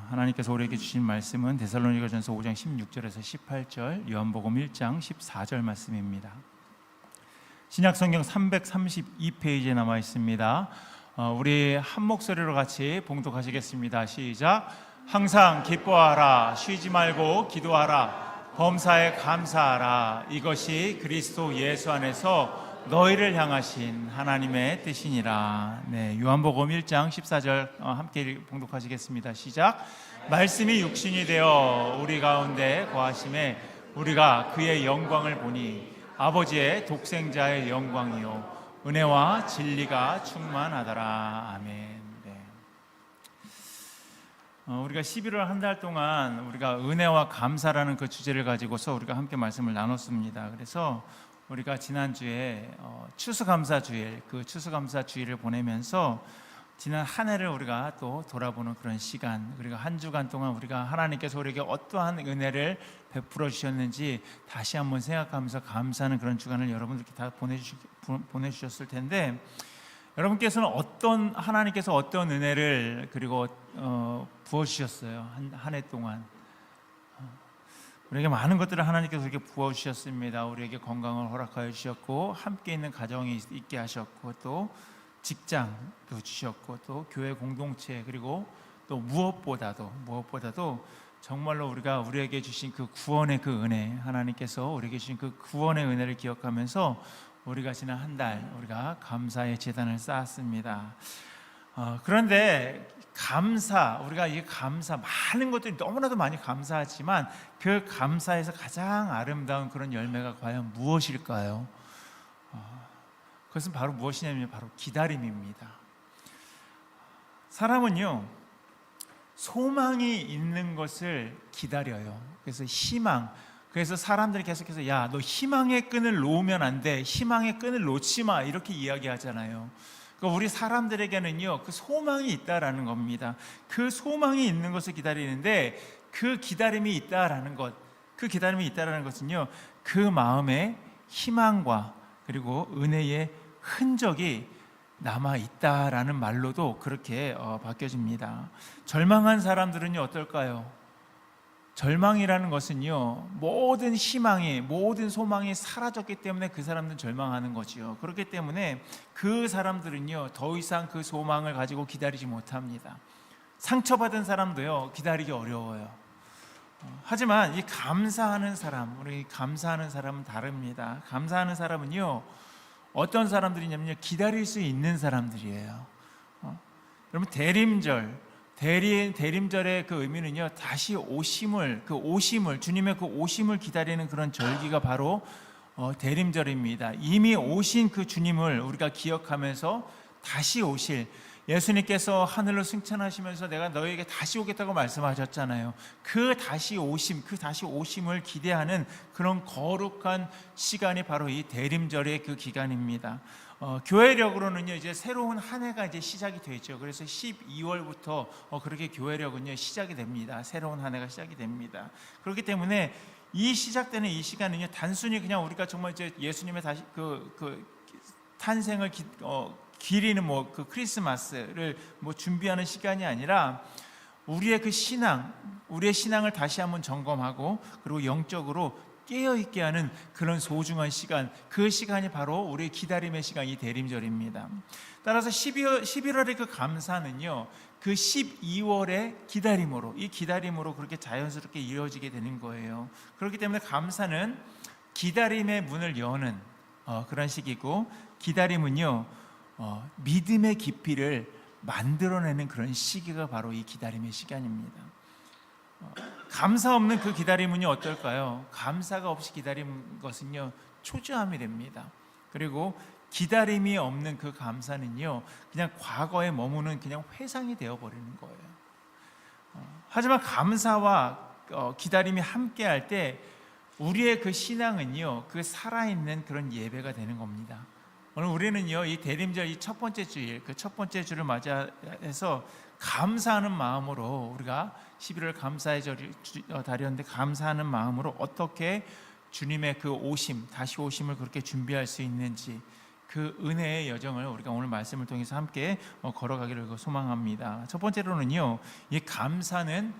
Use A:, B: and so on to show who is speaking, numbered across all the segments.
A: 하나님께서 우리에게 주신 말씀은 데살로니가전서 5장 16절에서 18절, 요한복음 1장 14절 말씀입니다. 신약성경 332페이지에 남아 있습니다. 우리 한 목소리로 같이 봉독하시겠습니다. 시작. 항상 기뻐하라, 쉬지 말고 기도하라, 범사에 감사하라. 이것이 그리스도 예수 안에서 너희를 향하신 하나님의 뜻이니라. 네, 요한복음 1장 14절 함께 봉독하시겠습니다. 시작. 말씀이 육신이 되어 우리 가운데 거하심에 우리가 그의 영광을 보니 아버지의 독생자의 영광이요 은혜와 진리가 충만하더라. 아멘. 네. 우리가 11월 한 달 동안 우리가 은혜와 감사라는 그 주제를 가지고서 우리가 함께 말씀을 나눴습니다. 그래서 우리가 지난주에 추수감사주일, 그 추수감사주일을 보내면서 지난 한 해를 우리가 또 돌아보는 그런 시간, 그리고 한 주간 동안 우리가 하나님께서 우리에게 어떠한 은혜를 베풀어 주셨는지 다시 한번 생각하면서 감사하는 그런 주간을 여러분들께 다 보내주셨을 텐데, 여러분께서는 하나님께서 어떤 은혜를 그리고 부어주셨어요? 한 해 동안 우리에게 많은 것들을 하나님께서 이렇게 부어주셨습니다. 우리에게 건강을 허락하여 주셨고, 함께 있는 가정이 있게 하셨고, 또 직장도 주셨고, 또 교회 공동체, 그리고 또 무엇보다도 정말로 우리에게 주신 그 구원의 그 은혜, 하나님께서 우리에게 주신 그 구원의 은혜를 기억하면서 우리가 지난 한 달 우리가 감사의 제단을 쌓았습니다. 그런데 우리가 이 감사, 많은 것들이 너무나도 많이 감사하지만 그 감사에서 가장 아름다운 그런 열매가 과연 무엇일까요? 그것은 바로 무엇이냐면 바로 기다림입니다. 사람은요, 소망이 있는 것을 기다려요. 그래서 그래서 사람들이 계속해서 야, 너 희망의 끈을 놓으면 안 돼, 희망의 끈을 놓지 마, 이렇게 이야기하잖아요. 그러니까 우리 사람들에게는요, 그 소망이 있다라는 겁니다. 그 소망이 있는 것을 기다리는데, 그 기다림이 있다라는 것은요, 그 마음에 희망과 그리고 은혜의 흔적이 남아 있다라는 말로도 그렇게 바뀌어집니다. 절망한 사람들은요, 어떨까요? 절망이라는 것은요, 모든 희망이, 모든 소망이 사라졌기 때문에 그 사람들은 절망하는 거지요. 그렇기 때문에 그 사람들은요, 더 이상 그 소망을 가지고 기다리지 못합니다. 상처받은 사람도요, 기다리기 어려워요. 하지만 이 감사하는 사람은 다릅니다. 감사하는 사람은요, 어떤 사람들이냐면요, 기다릴 수 있는 사람들이에요. 여러분, 대림절의 그 의미는요, 다시 오심을, 주님의 그 오심을 기다리는 그런 절기가 바로 대림절입니다. 이미 오신 그 주님을 우리가 기억하면서 다시 오실, 예수님께서 하늘로 승천하시면서 내가 너에게 다시 오겠다고 말씀하셨잖아요. 그 다시 오심을 기대하는 그런 거룩한 시간이 바로 이 대림절의 그 기간입니다. 교회력으로는요, 이제 새로운 한 해가 이제 시작이 되죠. 그래서 12월부터 그렇게 교회력은요, 시작이 됩니다. 새로운 한 해가 시작이 됩니다. 그렇기 때문에 시작되는 이 시간은요, 단순히 그냥 우리가 정말 이제 예수님의 다시 그 탄생을 기리는 그 크리스마스를 준비하는 시간이 아니라 우리의 신앙을 다시 한번 점검하고, 그리고 영적으로 깨어있게 하는 그런 소중한 시간, 그 시간이 바로 우리의 기다림의 시간, 이 대림절입니다. 따라서 11월의 그 감사는요, 그 12월의 기다림으로 그렇게 자연스럽게 이루어지게 되는 거예요. 그렇기 때문에 감사는 기다림의 문을 여는 그런 시기고, 기다림은요, 믿음의 깊이를 만들어내는 그런 시기가 바로 이 기다림의 시간입니다. 감사 없는 그 기다림은요, 어떨까요? 감사가 없이 기다리는 것은요, 초조함이 됩니다. 그리고 기다림이 없는 그 감사는요, 그냥 과거에 머무는 그냥 회상이 되어버리는 거예요. 하지만 감사와 기다림이 함께할 때 우리의 그 신앙은요, 그 살아있는 그런 예배가 되는 겁니다. 오늘 우리는요, 이 대림절 이 첫 번째 주일, 그 첫 번째 주를 맞이해서 감사하는 마음으로, 우리가 11월 감사의 달이었는데 감사하는 마음으로 어떻게 주님의 그 다시 오심을 그렇게 준비할 수 있는지, 그 은혜의 여정을 우리가 오늘 말씀을 통해서 함께 걸어가기를 소망합니다. 첫 번째로는요, 이 감사는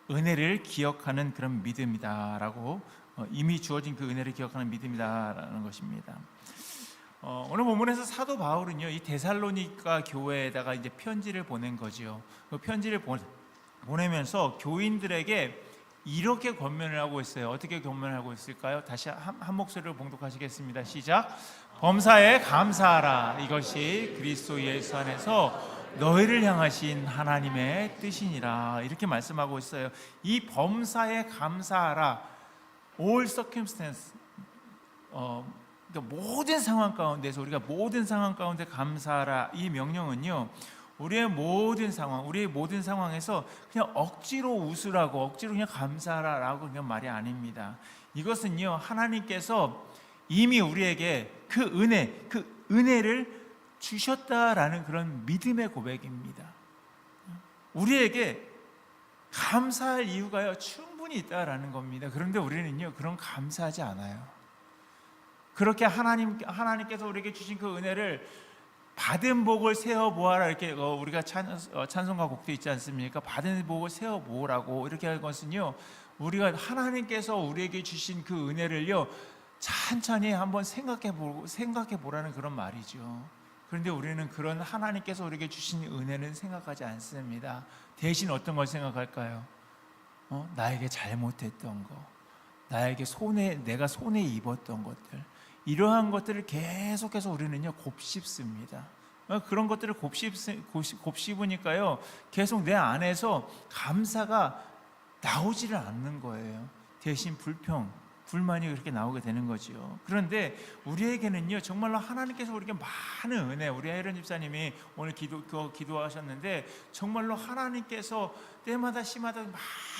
A: 은혜를 기억하는 그런 믿음이다라고, 이미 주어진 그 은혜를 기억하는 믿음이다라는 것입니다. 오늘 본문에서 사도 바울은요, 이 데살로니가 교회에다가 이제 편지를 보낸 거죠. 그 편지를 보내면서 교인들에게 이렇게 권면을 하고 있어요. 어떻게 권면을 하고 있을까요? 다시 한 목소리로 봉독하시겠습니다. 시작. 범사에 감사하라. 이것이 그리스도 예수 안에서 너희를 향하신 하나님의 뜻이니라. 이렇게 말씀하고 있어요. 이 범사에 감사하라. All circumstance. 그러니까 모든 상황 가운데서 우리가 모든 상황 가운데 감사하라. 이 명령은요, 우리의 모든 상황에서 그냥 억지로 웃으라고, 억지로 그냥 감사하라라고 그냥 말이 아닙니다. 이것은요, 하나님께서 이미 우리에게 그 은혜를 주셨다라는 그런 믿음의 고백입니다. 우리에게 감사할 이유가요, 충분히 있다라는 겁니다. 그런데 우리는요, 그런 감사하지 않아요. 그렇게 하나님께서 우리에게 주신 그 은혜를 받은 복을 세어 보아라, 이렇게 우리가 찬송가 곡도 있지 않습니까? 받은 복을 세어 보라고 이렇게 할 것은요, 우리가 하나님께서 우리에게 주신 그 은혜를요, 천천히 한번 생각해 보라는 그런 말이죠. 그런데 우리는 그런 하나님께서 우리에게 주신 은혜는 생각하지 않습니다. 대신 어떤 걸 생각할까요? 나에게 잘못했던 거, 내가 손해 입었던 것들, 이러한 것들을 계속해서 우리는요, 곱씹습니다. 그런 것들을 곱씹으니까요, 계속 내 안에서 감사가 나오지를 않는 거예요. 대신 불만이 그렇게 나오게 되는 거죠. 그런데 우리에게는요, 정말로 하나님께서 우리에게 많은 은혜, 우리 혜련 집사님이 오늘 기도하셨는데, 정말로 하나님께서 때마다 시마다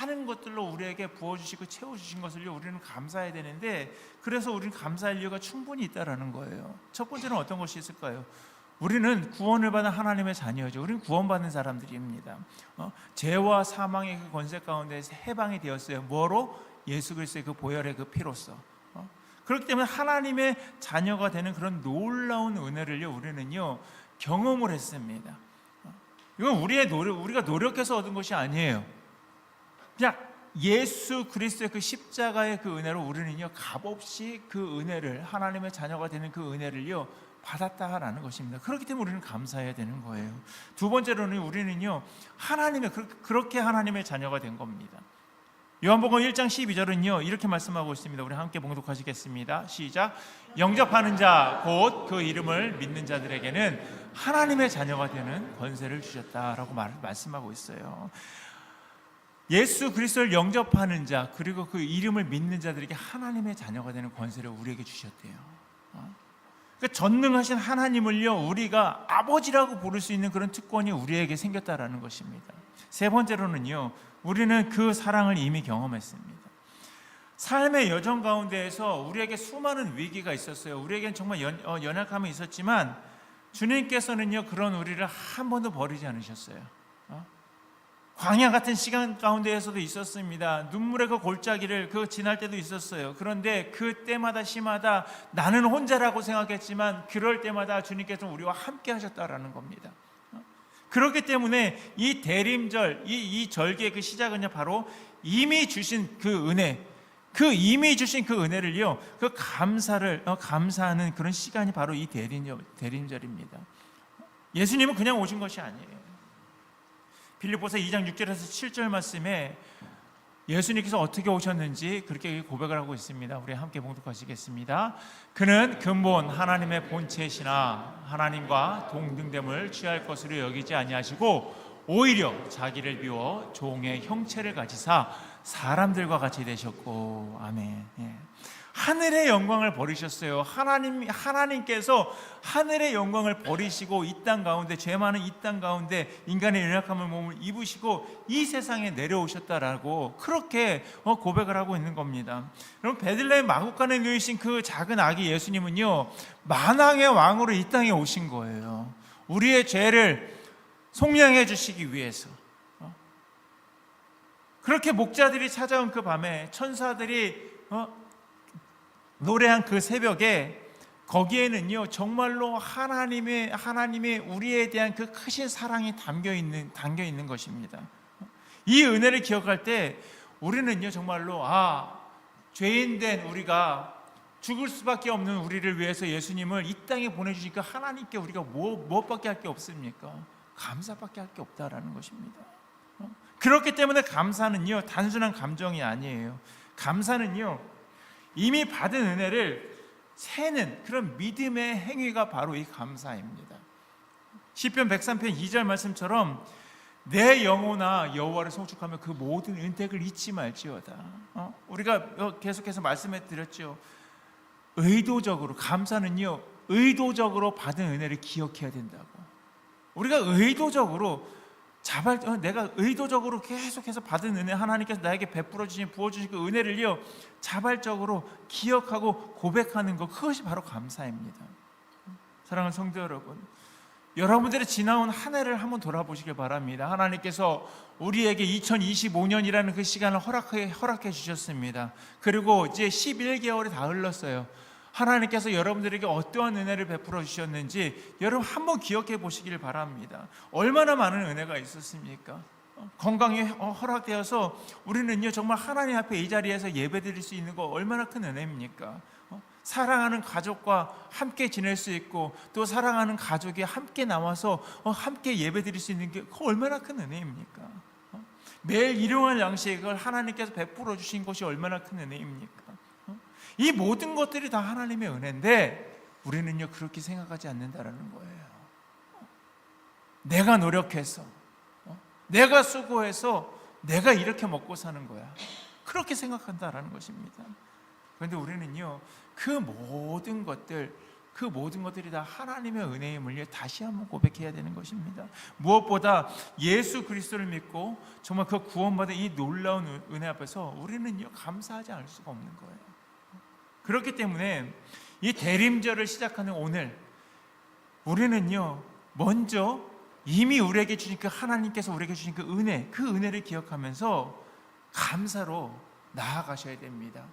A: 많은 것들로 우리에게 부어주시고 채워주신 것을요, 우리는 감사해야 되는데, 그래서 우리는 감사할 이유가 충분히 있다라는 거예요. 첫 번째는 어떤 것이 있을까요? 우리는 구원을 받은 하나님의 자녀죠. 우리는 구원받는 사람들입니다. 죄와 사망의 그 권세 가운데서 해방이 되었어요. 뭐로? 예수 그리스도의 그 보혈의 그 피로써. 그렇기 때문에 하나님의 자녀가 되는 그런 놀라운 은혜를요, 우리는요, 경험을 했습니다. 이건 우리가 노력해서 얻은 것이 아니에요. 그냥 예수 그리스도의 그 십자가의 그 은혜로 우리는요, 값없이 그 은혜를, 하나님의 자녀가 되는 그 은혜를요, 받았다라는 것입니다. 그렇기 때문에 우리는 감사해야 되는 거예요. 두 번째로는 우리는요, 그렇게 하나님의 자녀가 된 겁니다. 요한복음 1장 12절은요, 이렇게 말씀하고 있습니다. 우리 함께 봉독하시겠습니다. 시작. 영접하는 자, 곧 그 이름을 믿는 자들에게는 하나님의 자녀가 되는 권세를 주셨다라고 말씀하고 있어요. 예수 그리스도를 영접하는 자, 그리고 그 이름을 믿는 자들에게 하나님의 자녀가 되는 권세를 우리에게 주셨대요. 그러니까 전능하신 하나님을요, 우리가 아버지라고 부를 수 있는 그런 특권이 우리에게 생겼다라는 것입니다. 세 번째로는요, 우리는 그 사랑을 이미 경험했습니다. 삶의 여정 가운데에서 우리에게 수많은 위기가 있었어요. 우리에게는 정말 연약함이 있었지만 주님께서는요, 그런 우리를 한 번도 버리지 않으셨어요. 광야 같은 시간 가운데에서도 있었습니다. 눈물의 그 골짜기를 지날 때도 있었어요. 그런데 그때마다 시마다 나는 혼자라고 생각했지만 그럴 때마다 주님께서 우리와 함께 하셨다라는 겁니다. 그렇기 때문에 이 대림절, 이 절기의 그 시작은요, 바로 이미 주신 그 은혜, 이미 주신 그 은혜를요, 그 감사하는 그런 시간이 바로 이 대림절입니다. 예수님은 그냥 오신 것이 아니에요. 빌립보서 2장 6절에서 7절 말씀에 예수님께서 어떻게 오셨는지 그렇게 고백을 하고 있습니다. 우리 함께 봉독하시겠습니다. 그는 근본 하나님의 본체시나 하나님과 동등됨을 취할 것으로 여기지 아니하시고 오히려 자기를 비워 종의 형체를 가지사 사람들과 같이 되셨고. 아멘. 하늘의 영광을 버리셨어요. 하나님께서 하늘의 영광을 버리시고 이 땅 가운데, 죄 많은 이 땅 가운데 인간의 연약함을 몸을 입으시고 이 세상에 내려오셨다라고 그렇게 고백을 하고 있는 겁니다. 여러분, 베들레헴 마구간에 누이신 그 작은 아기 예수님은요, 만왕의 왕으로 이 땅에 오신 거예요. 우리의 죄를 속량해 주시기 위해서. 그렇게 목자들이 찾아온 그 밤에 천사들이 노래한 그 새벽에 거기에는요 정말로 하나님의 우리에 대한 그 크신 사랑이 담겨 있는 것입니다. 이 은혜를 기억할 때 우리는요 정말로 죄인된 우리가 죽을 수밖에 없는 우리를 위해서 예수님을 이 땅에 보내주시니까 하나님께 우리가 무엇밖에 할 게 없습니까? 감사밖에 할 게 없다라는 것입니다. 그렇기 때문에 감사는요 단순한 감정이 아니에요. 감사는요 이미 받은 은혜를 세는 그런 믿음의 행위가 바로 이 감사입니다. 시편 103편 2절 말씀처럼 내 영혼아 여호와를 송축하며 그 모든 은택을 잊지 말지어다. 우리가 계속해서 말씀해 드렸죠. 의도적으로, 감사는요 의도적으로 받은 은혜를 기억해야 된다고. 우리가 의도적으로 내가 의도적으로 계속해서 받은 은혜, 하나님께서 나에게 베풀어 주신, 부어 주신 그 은혜를요 자발적으로 기억하고 고백하는 것, 그것이 바로 감사입니다. 사랑하는 성도 여러분, 여러분들의 지나온 한 해를 한번 돌아보시길 바랍니다. 하나님께서 우리에게 2025년이라는 그 시간을 허락해 주셨습니다. 그리고 이제 11개월이 다 흘렀어요. 하나님께서 여러분들에게 어떠한 은혜를 베풀어 주셨는지 여러분 한번 기억해 보시길 바랍니다. 얼마나 많은 은혜가 있었습니까? 건강이 허락되어서 우리는요 정말 하나님 앞에 이 자리에서 예배드릴 수 있는 거 얼마나 큰 은혜입니까? 사랑하는 가족과 함께 지낼 수 있고, 또 사랑하는 가족이 함께 나와서 함께 예배드릴 수 있는 게 얼마나 큰 은혜입니까? 매일 일용할 양식을 하나님께서 베풀어 주신 것이 얼마나 큰 은혜입니까? 이 모든 것들이 다 하나님의 은혜인데 우리는요 그렇게 생각하지 않는다라는 거예요. 내가 노력해서, 내가 수고해서 내가 이렇게 먹고 사는 거야, 그렇게 생각한다라는 것입니다. 그런데 우리는요 그 모든 것들이 다 하나님의 은혜임을 다시 한번 고백해야 되는 것입니다. 무엇보다 예수 그리스도를 믿고 정말 그 구원받은 이 놀라운 은혜 앞에서 우리는요 감사하지 않을 수가 없는 거예요. 그렇기 때문에 이 대림절을 시작하는 오늘 우리는요 먼저 이미 우리에게 주신 그 하나님께서 우리에게 주신 그 은혜를 기억하면서 감사로 나아가셔야 됩니다.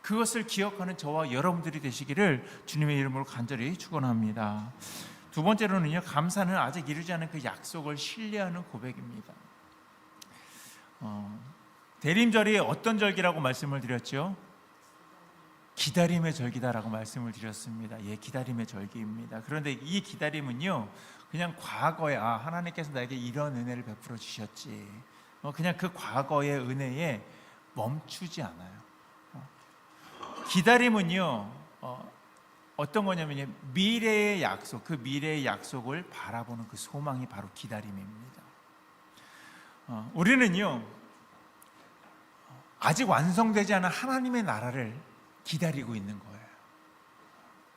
A: 그것을 기억하는 저와 여러분들이 되시기를 주님의 이름으로 간절히 축원합니다. 두 번째로는요 감사는 아직 이루지 않은 그 약속을 신뢰하는 고백입니다. 대림절이 어떤 절기라고 말씀을 드렸죠? 기다림의 절기다라고 말씀을 드렸습니다. 기다림의 절기입니다. 그런데 이 기다림은요 그냥 과거에 하나님께서 나에게 이런 은혜를 베풀어 주셨지, 그냥 그 과거의 은혜에 멈추지 않아요. 기다림은요 어떤 거냐면요 미래의 약속, 그 미래의 약속을 바라보는 그 소망이 바로 기다림입니다. 우리는요 아직 완성되지 않은 하나님의 나라를 기다리고 있는 거예요.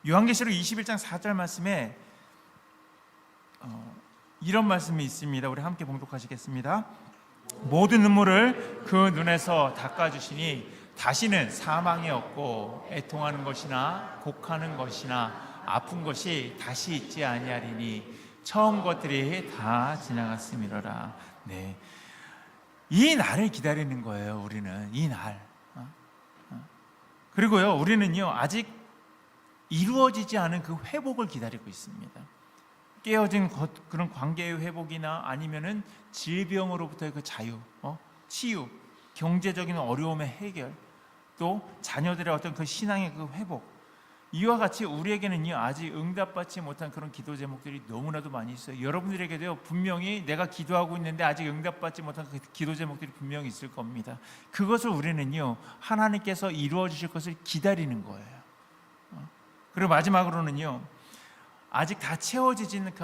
A: 요한계시록 21장 4절 말씀에 이런 말씀이 있습니다. 우리 함께 봉독하시겠습니다. 모든 눈물을 그 눈에서 닦아주시니 다시는 사망이 없고 애통하는 것이나 곡하는 것이나 아픈 것이 다시 있지 아니하리니 처음 것들이 다 지나갔음이로라. 네, 이 날을 기다리는 거예요. 우리는 이 날. 그리고요 우리는요 아직 이루어지지 않은 그 회복을 기다리고 있습니다. 깨어진 그런 관계의 회복이나 아니면은 질병으로부터의 그 자유, 치유, 경제적인 어려움의 해결, 또 자녀들의 어떤 그 신앙의 그 회복, 이와 같이 우리에게는요 아직 응답받지 못한 그런 기도 제목들이 너무나도 많이 있어요. 여러분들에게도요 분명히 내가 기도하고 있는데 아직 응답받지 못한 그 기도 제목들이 분명히 있을 겁니다. 그것을 우리는요 하나님께서 이루어 주실 것을 기다리는 거예요. 그리고 마지막으로는요 아직 다 채워지지 않은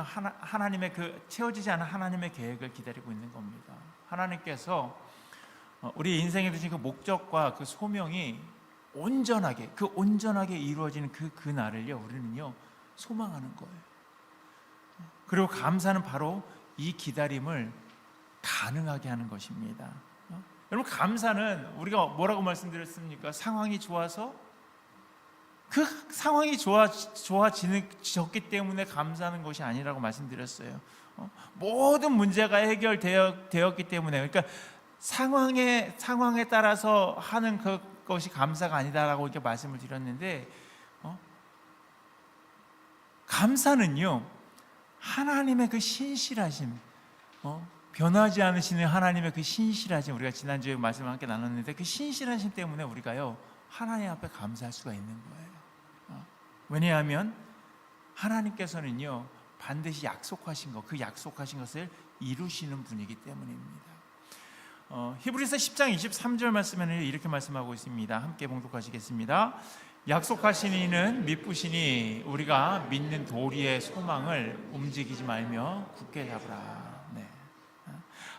A: 채워지지 않은 하나님의 계획을 기다리고 있는 겁니다. 하나님께서 우리 인생에 두신 그 목적과 그 소명이 온전하게 이루어지는 그 날을요 우리는요 소망하는 거예요. 그리고 감사는 바로 이 기다림을 가능하게 하는 것입니다. 여러분, 감사는 우리가 뭐라고 말씀드렸습니까? 상황이 좋아서, 그 상황이 좋아졌기 때문에 감사하는 것이 아니라고 말씀드렸어요. 모든 문제가 해결되었기 때문에, 그러니까 상황에 따라서 하는 것이 감사가 아니다라고 이렇게 말씀을 드렸는데, 감사는요, 하나님의 그 신실하심, 변하지 않으시는 하나님의 그 신실하심, 우리가 지난주에 말씀을 함께 나눴는데 그 신실하심 때문에 우리가요 하나님 앞에 감사할 수가 있는 거예요. 왜냐하면 하나님께서는요 반드시 약속하신 것, 그 약속하신 것을 이루시는 분이기 때문입니다. 히브리서 10장 23절 말씀에는 이렇게 말씀하고 있습니다. 함께 봉독하시겠습니다. 약속하신 이는 미쁘시니 우리가 믿는 도리의 소망을 움직이지 말며 굳게 잡으라. 네.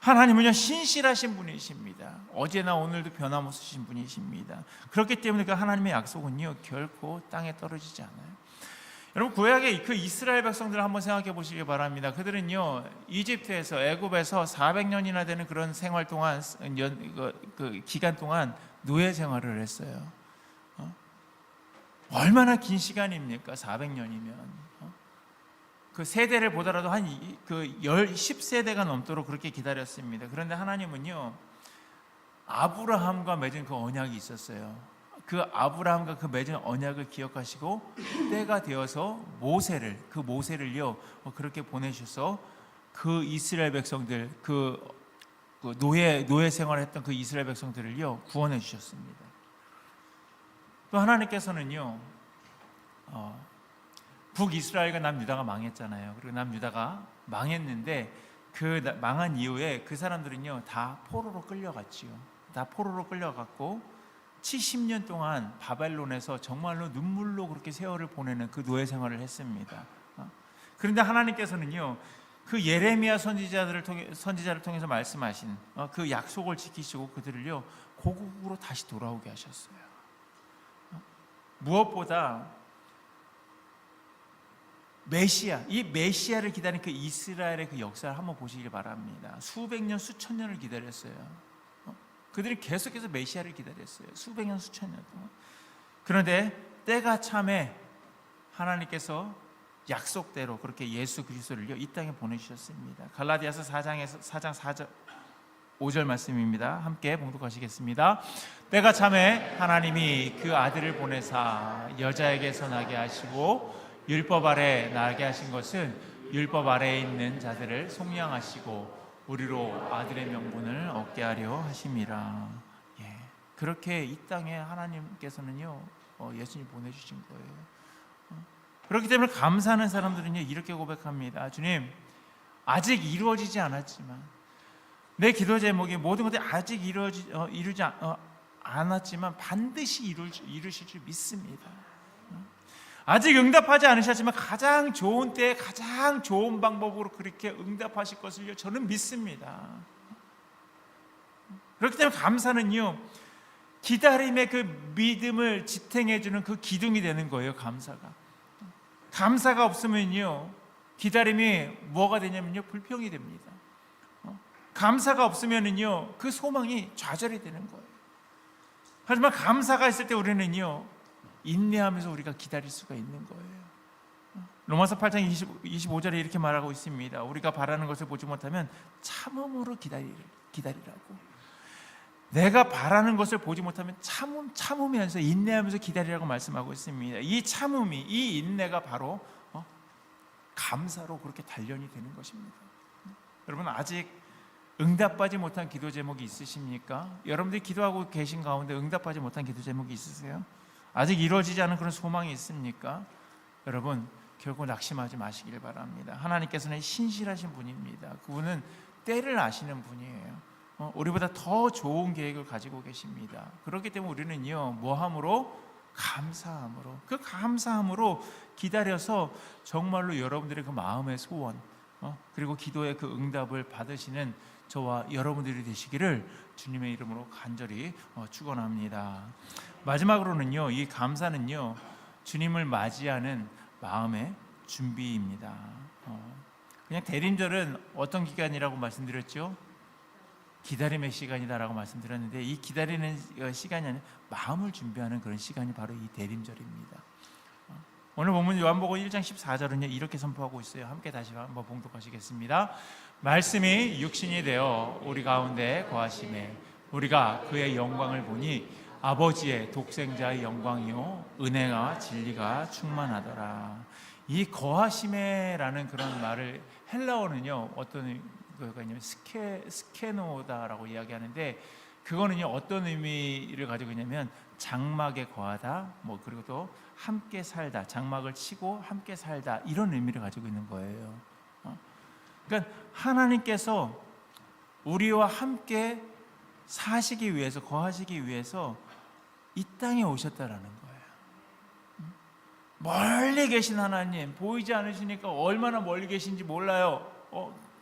A: 하나님은요 신실하신 분이십니다. 어제나 오늘도 변함없으신 분이십니다. 그렇기 때문에 그 하나님의 약속은요 결코 땅에 떨어지지 않아요. 여러분, 구약의 그 이스라엘 백성들을 한번 생각해 보시기 바랍니다. 그들은요 이집트에서, 애굽에서 400년이나 되는 그런 생활 동안, 그 기간 동안 노예 생활을 했어요. 얼마나 긴 시간입니까? 400년이면 그 세대를 보더라도 한 10세대가 넘도록 그렇게 기다렸습니다. 그런데 하나님은요 아브라함과 맺은 그 언약이 있었어요. 그 아브라함과 그 맺은 언약을 기억하시고 때가 되어서 모세를요 그렇게 보내셔서 그 이스라엘 백성들, 그 노예 생활했던 그 이스라엘 백성들을요 구원해 주셨습니다. 또 하나님께서는요 북이스라엘과 남유다가 망했잖아요. 그리고 남유다가 망했는데 그 망한 이후에 그 사람들은요 다 포로로 끌려갔지요. 다 포로로 끌려갔고 70년 동안 바벨론에서 정말로 눈물로 그렇게 세월을 보내는 그 노예 생활을 했습니다. 그런데 하나님께서는요 그 예레미야 선지자를 통해서 말씀하신 그 약속을 지키시고 그들을요 고국으로 다시 돌아오게 하셨어요. 무엇보다 이 메시아를 기다린 그 이스라엘의 그 역사를 한번 보시길 바랍니다. 수백 년, 수천 년을 기다렸어요. 그들이 계속해서 메시아를 기다렸어요. 수백 년, 수천 년 동안. 그런데 때가 참에 하나님께서 약속대로 그렇게 예수 그리스도를요 이 땅에 보내주셨습니다. 갈라디아서 4장 4절 5절 말씀입니다. 함께 봉독하시겠습니다. 때가 참에 하나님이 그 아들을 보내사 여자에게서 나게 하시고 율법 아래 나게 하신 것은 율법 아래에 있는 자들을 속량하시고 우리로 아들의 명분을 얻게 하려 하심이라. 그렇게 이 땅에 하나님께서는요 예수님 보내주신 거예요. 그렇기 때문에 감사하는 사람들은요 이렇게 고백합니다. 주님, 아직 이루어지지 않았지만, 내 기도 제목이 모든 것들이 아직 이루지 않았지만 반드시 이루실 줄 믿습니다. 아직 응답하지 않으셨지만 가장 좋은 때에 가장 좋은 방법으로 그렇게 응답하실 것을요 저는 믿습니다. 그렇기 때문에 감사는요 기다림의 그 믿음을 지탱해 주는 그 기둥이 되는 거예요. 감사가 없으면요 기다림이 뭐가 되냐면요 불평이 됩니다. 감사가 없으면은요 그 소망이 좌절이 되는 거예요. 하지만 감사가 있을 때 우리는요 인내하면서 우리가 기다릴 수가 있는 거예요. 로마서 8장 25절에 이렇게 말하고 있습니다. 우리가 바라는 것을 보지 못하면 참음으로 기다리라고. 내가 바라는 것을 보지 못하면 참으면서 인내하면서 기다리라고 말씀하고 있습니다. 이 참음이, 이 인내가 바로 감사로 그렇게 단련이 되는 것입니다. 여러분, 아직 응답하지 못한 기도 제목이 있으십니까? 여러분들이 기도하고 계신 가운데 응답하지 못한 기도 제목이 있으세요? 아직 이루어지지 않은 그런 소망이 있습니까? 여러분, 결코 낙심하지 마시길 바랍니다. 하나님께서는 신실하신 분입니다. 그분은 때를 아시는 분이에요. 우리보다 더 좋은 계획을 가지고 계십니다. 그렇기 때문에 우리는요 뭐함으로? 감사함으로, 그 감사함으로 기다려서 정말로 여러분들의 그 마음의 소원 그리고 기도의 그 응답을 받으시는 저와 여러분들이 되시기를 주님의 이름으로 간절히 축원합니다. 마지막으로는요, 이 감사는요 주님을 맞이하는 마음의 준비입니다. 그냥 대림절은 어떤 기간이라고 말씀드렸죠? 기다림의 시간이다라고 말씀드렸는데, 이 기다리는 시간이 아니라 마음을 준비하는 그런 시간이 바로 이 대림절입니다. 오늘 본문 요한복음 1장 14절은요 이렇게 선포하고 있어요. 함께 다시 한번 봉독하시겠습니다. 말씀이 육신이 되어 우리 가운데 거하심에 우리가 그의 영광을 보니 아버지의 독생자의 영광이요 은혜와 진리가 충만하더라. 이 거하심에라는 그런 말을 헬라어는요 어떤 거가 있냐면 스케노다라고 이야기하는데, 그거는요 어떤 의미를 가지고 있냐면 장막에 거하다, 뭐 그리고 또 함께 살다, 장막을 치고 함께 살다, 이런 의미를 가지고 있는 거예요. 그러니까 하나님께서 우리와 함께 사시기 위해서, 거하시기 위해서 이 땅에 오셨다라는 거예요. 멀리 계신 하나님, 보이지 않으시니까 얼마나 멀리 계신지 몰라요.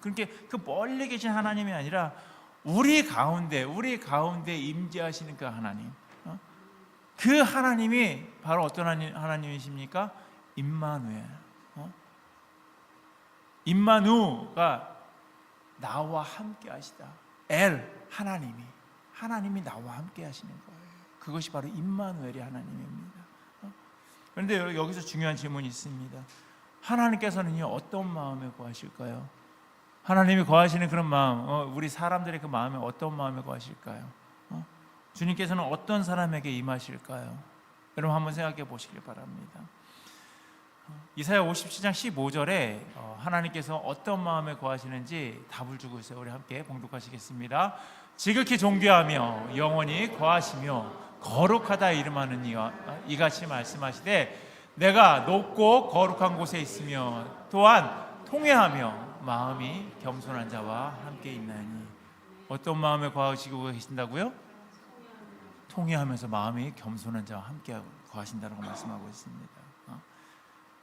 A: 그렇게 그 멀리 계신 하나님이 아니라 우리 가운데 임재하시는 그 하나님, 그 하나님이 바로 어떤 하나님이십니까? 임마누엘. 임마누가 나와 함께 하시다. 하나님이 나와 함께 하시는 거예요. 그것이 바로 임마누엘이 하나님입니다. 그런데 여기서 중요한 질문이 있습니다. 하나님께서는요 어떤 마음에 거하실까요? 하나님이 거하시는 그런 마음, 우리 사람들의 그 마음에 어떤 마음에 거하실까요? 주님께서는 어떤 사람에게 임하실까요? 여러분 한번 생각해 보시길 바랍니다. 이사야 57장 15절에 하나님께서 어떤 마음에 거하시는지 답을 주고 있어요. 우리 함께 봉독하시겠습니다. 지극히 존귀하며 영원히 거하시며 거룩하다 이름하는 이와 이같이 말씀하시되, 내가 높고 거룩한 곳에 있으며 또한 통회하며 마음이 겸손한 자와 함께 있나니. 어떤 마음에 거하시고 계신다고요? 통회하면서 마음이 겸손한 자와 함께 거하신다고 말씀하고 있습니다.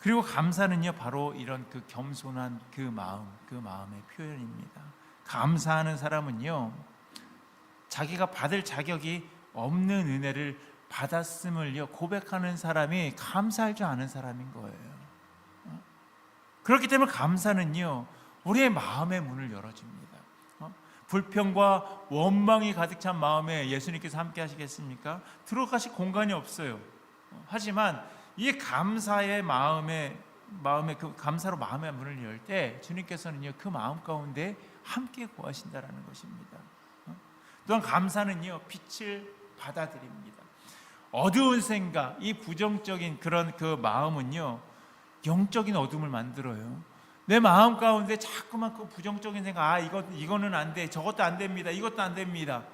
A: 그리고 감사는요 바로 이런 그 겸손한 그 마음의 표현입니다. 감사하는 사람은요 자기가 받을 자격이 없는 은혜를 받았음을요 고백하는 사람이 감사할 줄 아는 사람인 거예요. 그렇기 때문에 감사는요 우리의 마음의 문을 열어줍니다. 불평과 원망이 가득 찬 마음에 예수님께서 함께 하시겠습니까? 들어가실 공간이 없어요. 하지만 이 감사의 마음에 그 감사로 마음의 문을 열 때 주님께서는요 그 마음 가운데 함께 거하신다라는 것입니다. 또한 감사는요 빛을 받아들입니다. 어두운 생각, 이 부정적인 그런 그 마음은요 영적인 어둠을 만들어요. 내 마음 가운데 자꾸만 그 부정적인 생각, 이거는 안 돼, 저것도 안 됩니다, 이것도 안 됩니다.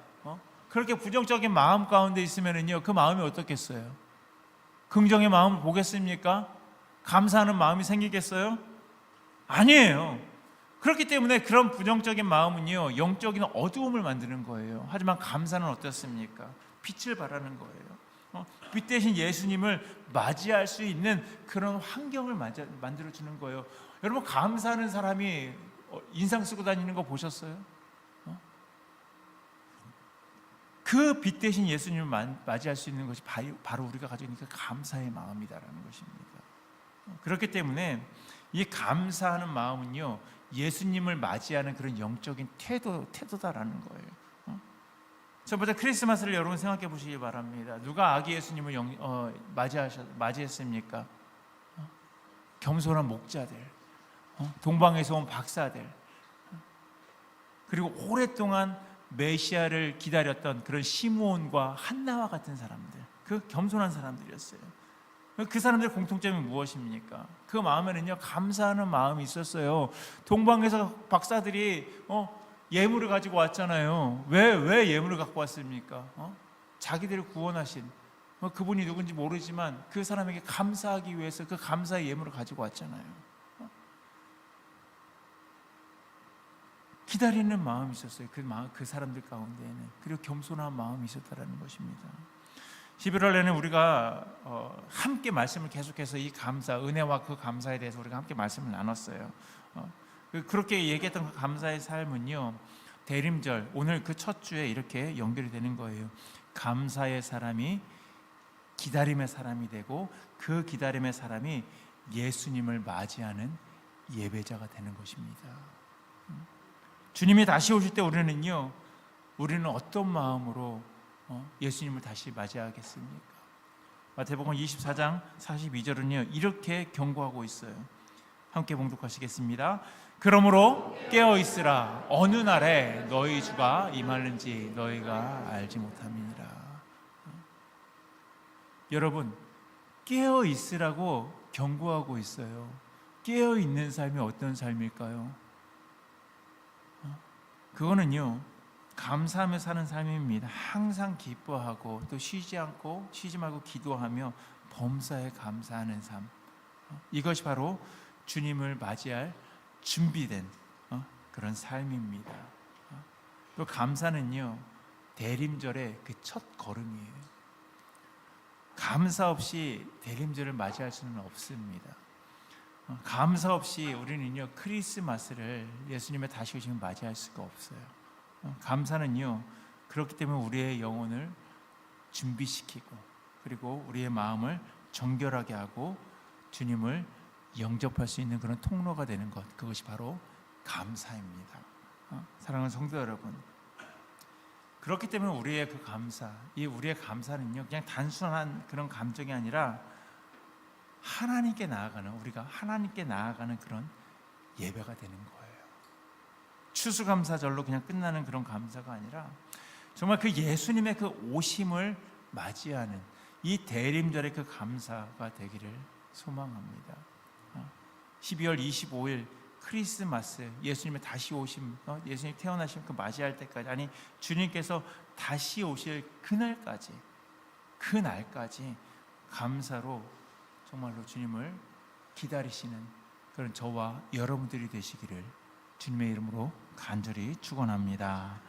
A: 그렇게 부정적인 마음 가운데 있으면은요 그 마음이 어떻겠어요? 긍정의 마음을 보겠습니까? 감사하는 마음이 생기겠어요? 아니에요. 그렇기 때문에 그런 부정적인 마음은요 영적인 어두움을 만드는 거예요. 하지만 감사는 어떻습니까? 빛을 발하는 거예요. 빛 대신 예수님을 맞이할 수 있는 그런 환경을 만들어주는 거예요. 여러분 감사하는 사람이 인상 쓰고 다니는 거 보셨어요? 그 빛 대신 예수님을 맞이할 수 있는 것이 바로 우리가 가지고 있는 그 감사의 마음이다라는 것입니다. 그렇기 때문에 이 감사하는 마음은요 예수님을 맞이하는 그런 영적인 태도다라는 거예요. 첫 번째, 크리스마스를 여러분 생각해 보시기 바랍니다. 누가 아기 예수님을 맞이했습니까? 겸손한 목자들, 동방에서 온 박사들, 그리고 오랫동안 메시아를 기다렸던 그런 시므온과 한나와 같은 사람들, 그 겸손한 사람들이었어요. 그 사람들의 공통점이 무엇입니까? 그 마음에는요 감사하는 마음이 있었어요. 동방에서 박사들이 예물을 가지고 왔잖아요. 왜 예물을 갖고 왔습니까? 자기들을 구원하신 그분이 누군지 모르지만 그 사람에게 감사하기 위해서 그 감사의 예물을 가지고 왔잖아요. 기다리는 마음이 있었어요. 그 사람들 가운데에는. 그리고 겸손한 마음이 있었다는 것입니다. 11월 내내 우리가 함께 말씀을 계속해서 이 감사, 은혜와 그 감사에 대해서 우리가 함께 말씀을 나눴어요. 그렇게 얘기했던 그 감사의 삶은요 대림절, 오늘 그 첫 주에 이렇게 연결이 되는 거예요. 감사의 사람이 기다림의 사람이 되고, 그 기다림의 사람이 예수님을 맞이하는 예배자가 되는 것입니다. 주님이 다시 오실 때 우리는 어떤 마음으로 예수님을 다시 맞이하겠습니까? 마태복음 24장 42절은요 이렇게 경고하고 있어요. 함께 봉독하시겠습니다. 그러므로 깨어 있으라. 어느 날에 너희 주가 임하는지 너희가 알지 못함이니라. 여러분, 깨어 있으라고 경고하고 있어요. 깨어 있는 삶이 어떤 삶일까요? 그거는요, 감사하며 사는 삶입니다. 항상 기뻐하고 또 쉬지 말고 기도하며 범사에 감사하는 삶. 이것이 바로 주님을 맞이할 준비된 그런 삶입니다. 또 감사는요, 대림절의 그 첫 걸음이에요. 감사 없이 대림절을 맞이할 수는 없습니다. 감사 없이 우리는요, 크리스마스를 예수님의 다시 오심을 맞이할 수가 없어요. 감사는요, 그렇기 때문에 우리의 영혼을 준비시키고, 그리고 우리의 마음을 정결하게 하고 주님을 영접할 수 있는 그런 통로가 되는 것, 그것이 바로 감사입니다. 사랑하는 성도 여러분, 그렇기 때문에 우리의 그 감사, 우리의 감사는요, 그냥 단순한 그런 감정이 아니라 우리가 하나님께 나아가는 그런 예배가 되는 거예요. 추수감사절로 그냥 끝나는 그런 감사가 아니라 정말 그 예수님의 그 오심을 맞이하는 이 대림절의 그 감사가 되기를 소망합니다. 12월 25일 크리스마스, 예수님의 다시 오심, 예수님 태어나심 그 맞이할 때까지, 아니 주님께서 다시 오실 그날까지 감사로 정말로 주님을 기다리시는 그런 저와 여러분들이 되시기를 주님의 이름으로 간절히 축원합니다.